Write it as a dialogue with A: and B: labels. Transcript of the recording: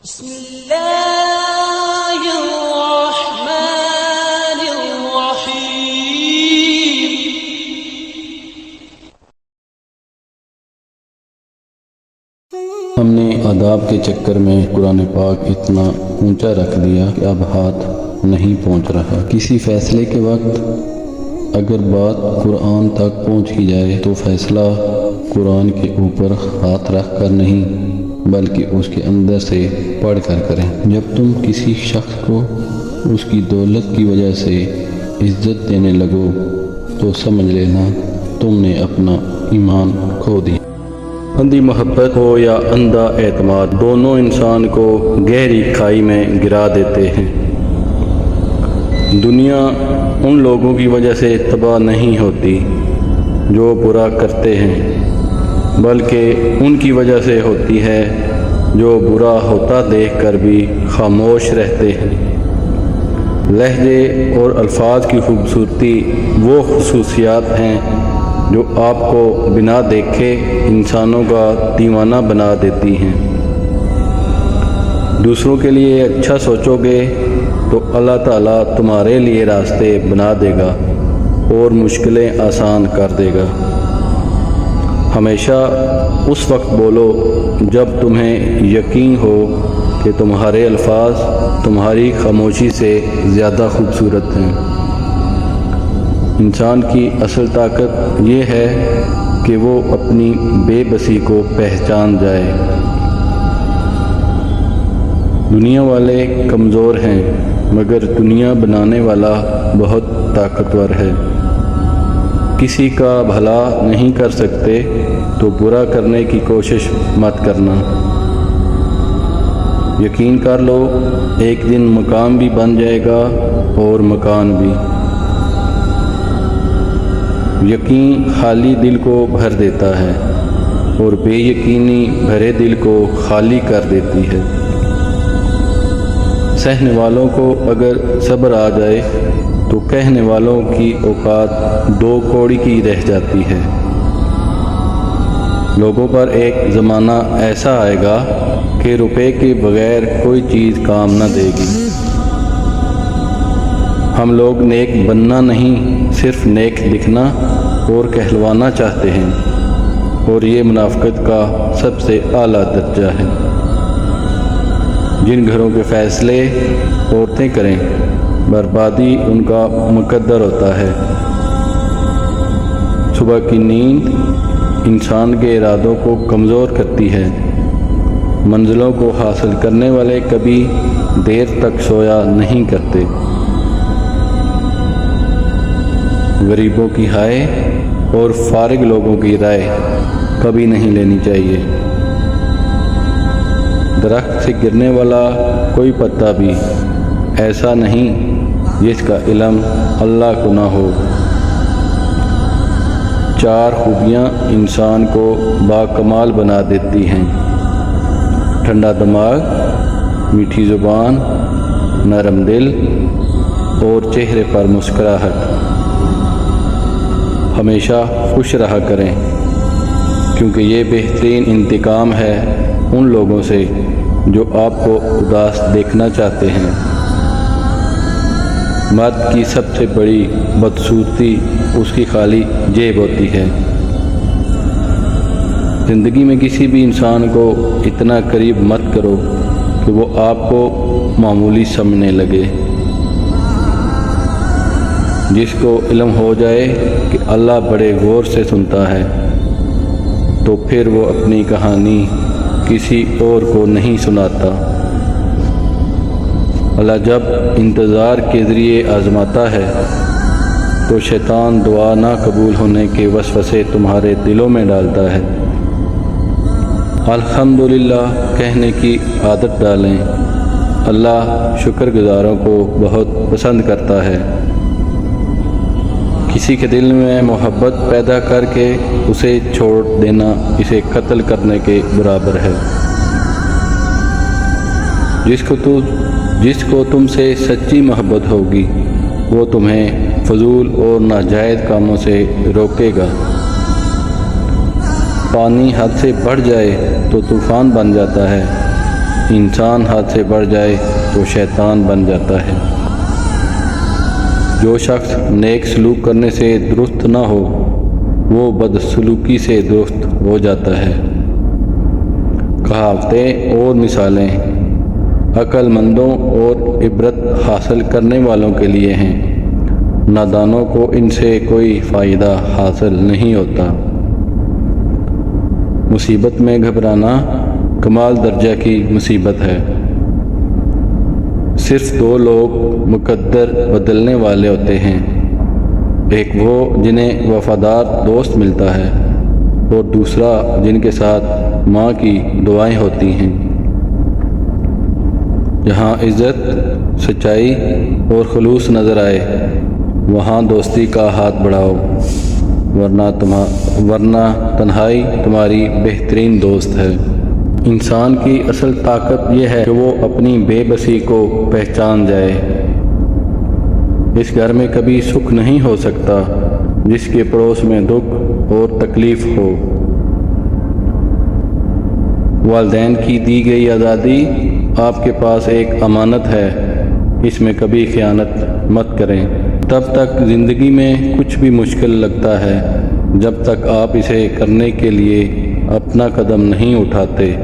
A: بسم اللہ الرحمن الرحیم۔
B: ہم نے آداب کے چکر میں قرآن پاک اتنا اونچا رکھ دیا کہ اب ہاتھ نہیں پہنچ رہا۔ کسی فیصلے کے وقت اگر بات قرآن تک پہنچ ہی جائے تو فیصلہ قرآن کے اوپر ہاتھ رکھ کر نہیں بلکہ اس کے اندر سے پڑھ کر کریں۔ جب تم کسی شخص کو اس کی دولت کی وجہ سے عزت دینے لگو تو سمجھ لینا تم نے اپنا ایمان کھو دیا۔ اندھی محبت ہو یا اندھا اعتماد، دونوں انسان کو گہری کھائی میں گرا دیتے ہیں۔ دنیا ان لوگوں کی وجہ سے تباہ نہیں ہوتی جو برا کرتے ہیں، بلکہ ان کی وجہ سے ہوتی ہے جو برا ہوتا دیکھ کر بھی خاموش رہتے ہیں۔ لہجے اور الفاظ کی خوبصورتی وہ خصوصیات ہیں جو آپ کو بنا دیکھے انسانوں کا دیوانہ بنا دیتی ہیں۔ دوسروں کے لیے اچھا سوچو گے تو اللہ تعالیٰ تمہارے لیے راستے بنا دے گا اور مشکلیں آسان کر دے گا۔ ہمیشہ اس وقت بولو جب تمہیں یقین ہو کہ تمہارے الفاظ تمہاری خاموشی سے زیادہ خوبصورت ہیں۔ انسان کی اصل طاقت یہ ہے کہ وہ اپنی بے بسی کو پہچان جائے۔ دنیا والے کمزور ہیں مگر دنیا بنانے والا بہت طاقتور ہے۔ کسی کا بھلا نہیں کر سکتے تو برا کرنے کی کوشش مت کرنا۔ یقین کر لو ایک دن مقام بھی بن جائے گا اور مکان بھی۔ یقین خالی دل کو بھر دیتا ہے اور بے یقینی بھرے دل کو خالی کر دیتی ہے۔ سہنے والوں کو اگر صبر آ جائے تو کہنے والوں کی اوقات دو کوڑی کی رہ جاتی ہے۔ لوگوں پر ایک زمانہ ایسا آئے گا کہ روپے کے بغیر کوئی چیز کام نہ دے گی۔ ہم لوگ نیک بننا نہیں صرف نیک دکھنا اور کہلوانا چاہتے ہیں، اور یہ منافقت کا سب سے اعلیٰ درجہ ہے۔ جن گھروں کے فیصلے عورتیں کریں بربادی ان کا مقدر ہوتا ہے۔ صبح کی نیند انسان کے ارادوں کو کمزور کرتی ہے۔ منزلوں کو حاصل کرنے والے کبھی دیر تک سویا نہیں کرتے۔ غریبوں کی ہائے اور فارغ لوگوں کی رائے کبھی نہیں لینی چاہیے۔ درخت سے گرنے والا کوئی پتا بھی ایسا نہیں جس کا علم اللہ کو نہ ہو۔ چار خوبیاں انسان کو باکمال بنا دیتی ہیں: ٹھنڈا دماغ، میٹھی زبان، نرم دل اور چہرے پر مسکراہٹ۔ ہمیشہ خوش رہا کریں کیونکہ یہ بہترین انتقام ہے ان لوگوں سے جو آپ کو اداس دیکھنا چاہتے ہیں۔ مرد کی سب سے بڑی بدصورتی اس کی خالی جیب ہوتی ہے۔ زندگی میں کسی بھی انسان کو اتنا قریب مت کرو کہ وہ آپ کو معمولی سمجھنے لگے۔ جس کو علم ہو جائے کہ اللہ بڑے غور سے سنتا ہے تو پھر وہ اپنی کہانی کسی اور کو نہیں سناتا۔ اللہ جب انتظار کے ذریعے آزماتا ہے تو شیطان دعا نہ قبول ہونے کے وسوسے تمہارے دلوں میں ڈالتا ہے۔ الحمدللہ کہنے کی عادت ڈالیں۔ اللہ شکر گزاروں کو بہت پسند کرتا ہے۔ کسی کے دل میں محبت پیدا کر کے اسے چھوڑ دینا اسے قتل کرنے کے برابر ہے۔ جس کو تم سے سچی محبت ہوگی وہ تمہیں فضول اور ناجائز کاموں سے روکے گا۔ پانی حد سے بڑھ جائے تو طوفان بن جاتا ہے انسان حد سے بڑھ جائے تو شیطان بن جاتا ہے۔ جو شخص نیک سلوک کرنے سے درست نہ ہو وہ بدسلوکی سے درست ہو جاتا ہے۔ کہاوتیں اور مثالیں عقل مندوں اور عبرت حاصل کرنے والوں کے لیے ہیں، نادانوں کو ان سے کوئی فائدہ حاصل نہیں ہوتا۔ مصیبت میں گھبرانا کمال درجہ کی مصیبت ہے۔ صرف دو لوگ مقدر بدلنے والے ہوتے ہیں، ایک وہ جنہیں وفادار دوست ملتا ہے اور دوسرا جن کے ساتھ ماں کی دعائیں ہوتی ہیں۔ جہاں عزت، سچائی اور خلوص نظر آئے وہاں دوستی کا ہاتھ بڑھاؤ، ورنہ تنہائی تمہاری بہترین دوست ہے۔ انسان کی اصل طاقت یہ ہے کہ وہ اپنی بے بسی کو پہچان جائے۔ اس گھر میں کبھی سکھ نہیں ہو سکتا جس کے پڑوس میں دکھ اور تکلیف ہو۔ والدین کی دی گئی آزادی آپ کے پاس ایک امانت ہے، اس میں کبھی خیانت مت کریں۔ تب تک زندگی میں کچھ بھی مشکل لگتا ہے جب تک آپ اسے کرنے کے لیے اپنا قدم نہیں اٹھاتے۔